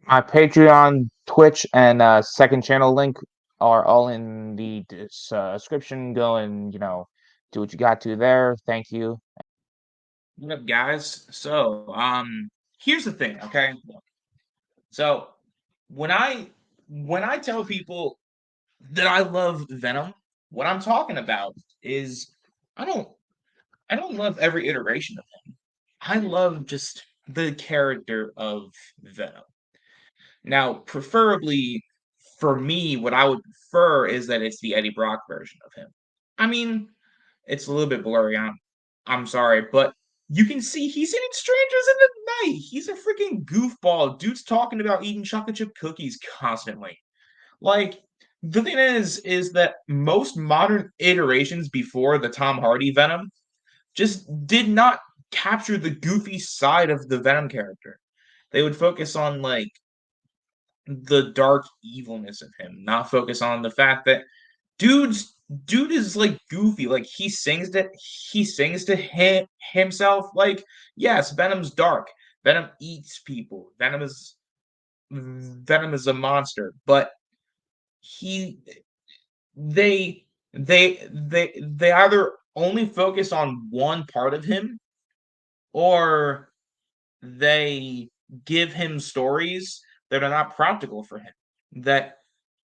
My Patreon, Twitch, and second channel link are all in the description. Go and do what you got to there. Thank you. What up, guys? Here's the thing, okay? So, when I tell people that I love Venom, what I'm talking about is I don't I don't love every iteration of him. I love just the character of Venom. Now, preferably for me, what I would prefer is that it's the Eddie Brock version of him. I mean, it's a little bit blurry. I'm sorry, but you can see he's eating strangers in the night. He's a freaking goofball. Dude's talking about eating chocolate chip cookies constantly. Like the thing is that most modern iterations before the Tom Hardy Venom just did not capture the goofy side of the Venom character. They would focus on like the dark evilness of him, not focus on the fact that dude is like goofy. Like he sings to himself. Like, yes, Venom's dark. Venom eats people. Venom is a monster, but he they either only focus on one part of him or they give him stories that are not practical for him, that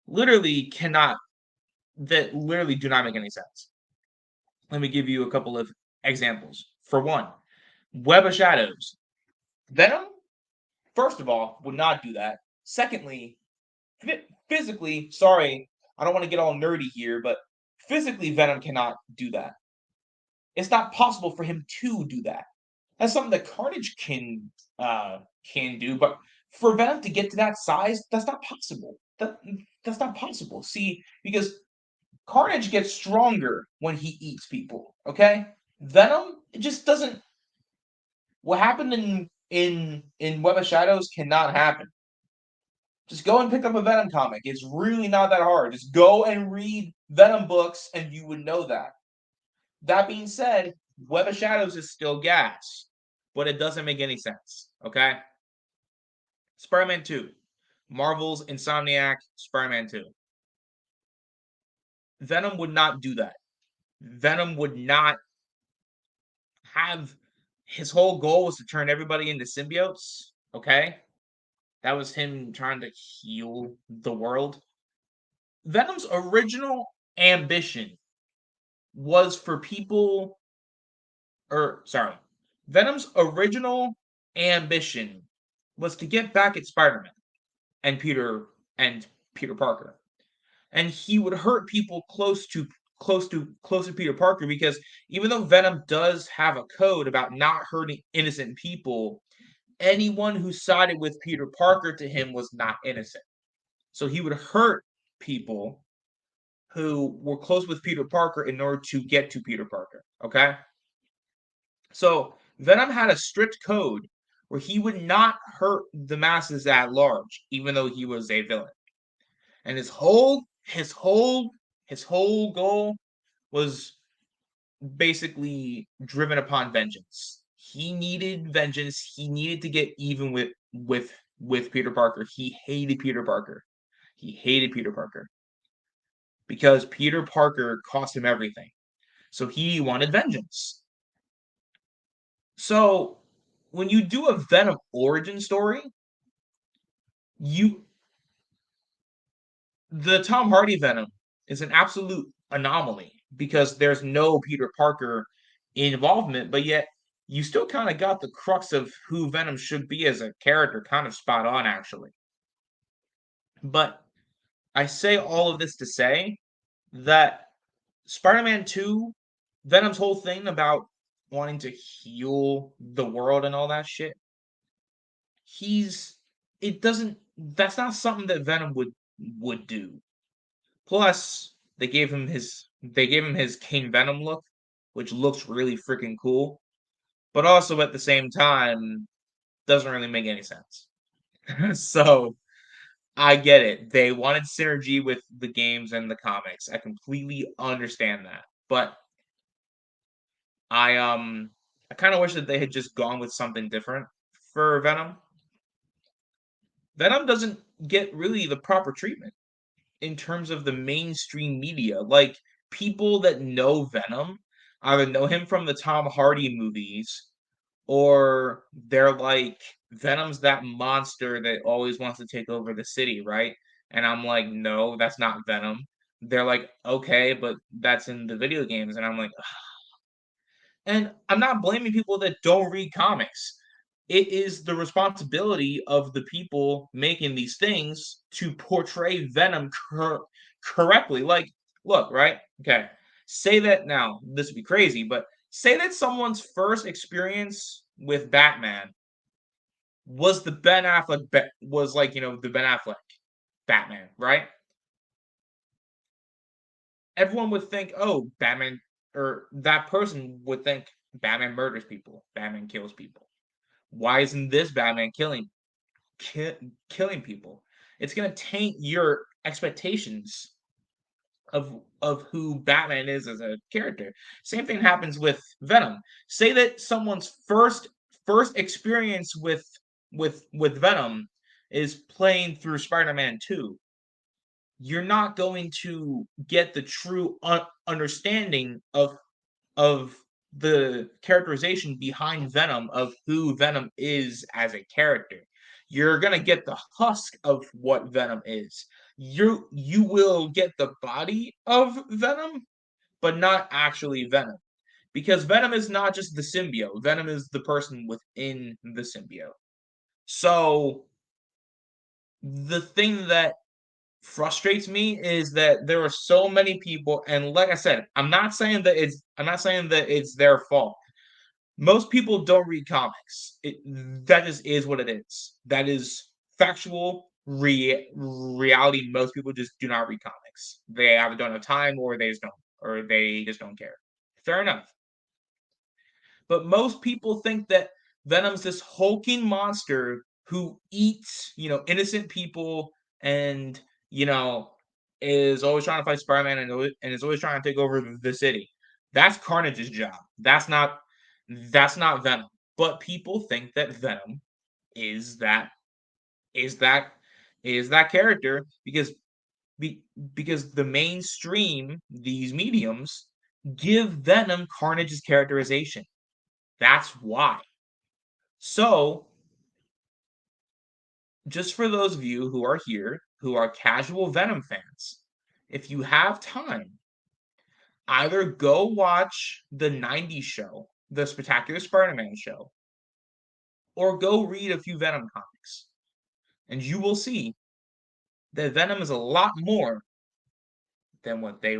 literally cannot that literally do not make any sense. Let me give you a couple of examples. For one, Web of Shadows. Venom, first of all, would not do that. Secondly, physically, sorry, I don't want to get all nerdy here, but physically, Venom cannot do that. It's not possible for him to do that. That's something that Carnage can do, but for Venom to get to that size, that's not possible. That's not possible. See, because Carnage gets stronger when he eats people. Okay, Venom it just doesn't. What happened in Web of Shadows cannot happen. Just go and pick up a Venom comic. It's really not that hard. Just go and read Venom books, and you would know that. That being said, Web of Shadows is still gas, but it doesn't make any sense. Okay, Spider-Man 2, Marvel's Insomniac Spider-Man 2. Venom would not do that. Venom would not have his whole goal was to turn everybody into symbiotes. Okay, that was him trying to heal the world. Venom's original ambition was for people, or sorry, Venom's original ambition was to get back at Spider-Man and Peter Parker, and he would hurt people close to Peter Parker because even though Venom does have a code about not hurting innocent people, anyone who sided with Peter Parker to him was not innocent. So he would hurt people who were close with Peter Parker in order to get to Peter Parker. Okay? So Venom had a strict code where he would not hurt the masses at large, even though he was a villain. And his whole goal was basically driven upon vengeance. He needed vengeance. He needed to get even with Peter Parker. He hated Peter Parker. He hated Peter Parker because Peter Parker cost him everything. So he wanted vengeance. So when you do a Venom origin story, you the Tom Hardy Venom is an absolute anomaly because there's no Peter Parker involvement, but yet you still kind of got the crux of who Venom should be as a character kind of spot on, actually. But I say all of this to say that Spider Man 2, Venom's whole thing about wanting to heal the world and all that shit, he's it doesn't that's not something that Venom would do. Plus, they gave him his King Venom look, which looks really freaking cool, but also at the same time doesn't really make any sense. So I get it. They wanted synergy with the games and the comics. I completely understand that. But I kind of wish that they had just gone with something different for Venom. Venom doesn't get really the proper treatment in terms of the mainstream media. Like, people that know Venom either know him from the Tom Hardy movies, or they're like, Venom's that monster that always wants to take over the city, right? And I'm like, no, that's not Venom. They're like, okay, but that's in the video games. And I'm like, and I'm not blaming people that don't read comics. It is the responsibility of the people making these things to portray Venom correctly. Like, look, right? Okay. Say that now, this would be crazy, but say that someone's first experience with Batman was the Ben Affleck, was like, the Ben Affleck Batman, right? Everyone would think, oh, Batman, or that person would think Batman murders people, Batman kills people. Why isn't this Batman killing people? It's gonna taint your expectations of who Batman is as a character. Same thing happens with Venom. Say that someone's first experience with Venom is playing through Spider-Man 2. You're not going to get the true understanding of the characterization behind Venom, of who Venom is as a character. You're gonna get the husk of what Venom is. You will get the body of Venom, but not actually Venom. Because Venom is not just the symbiote. Venom is the person within the symbiote. So the thing that frustrates me is that there are so many people, and like I said, I'm not saying that it's their fault. Most people don't read comics. That just is what it is. That is factual reality. Most people just do not read comics. They either don't have time, or they just don't care. Fair enough. But most people think that Venom's this hulking monster who eats, innocent people, and, you know, is always trying to fight Spider-Man, and is always trying to take over the city. That's Carnage's job. That's not Venom. But people think that Venom is that is that is that character be, because the mainstream, these mediums, give Venom Carnage's characterization. That's why. So, just for those of you who are here, who are casual Venom fans, if you have time, either go watch the '90s show, the Spectacular Spider-Man show, or go read a few Venom comics, and you will see that Venom is a lot more than what they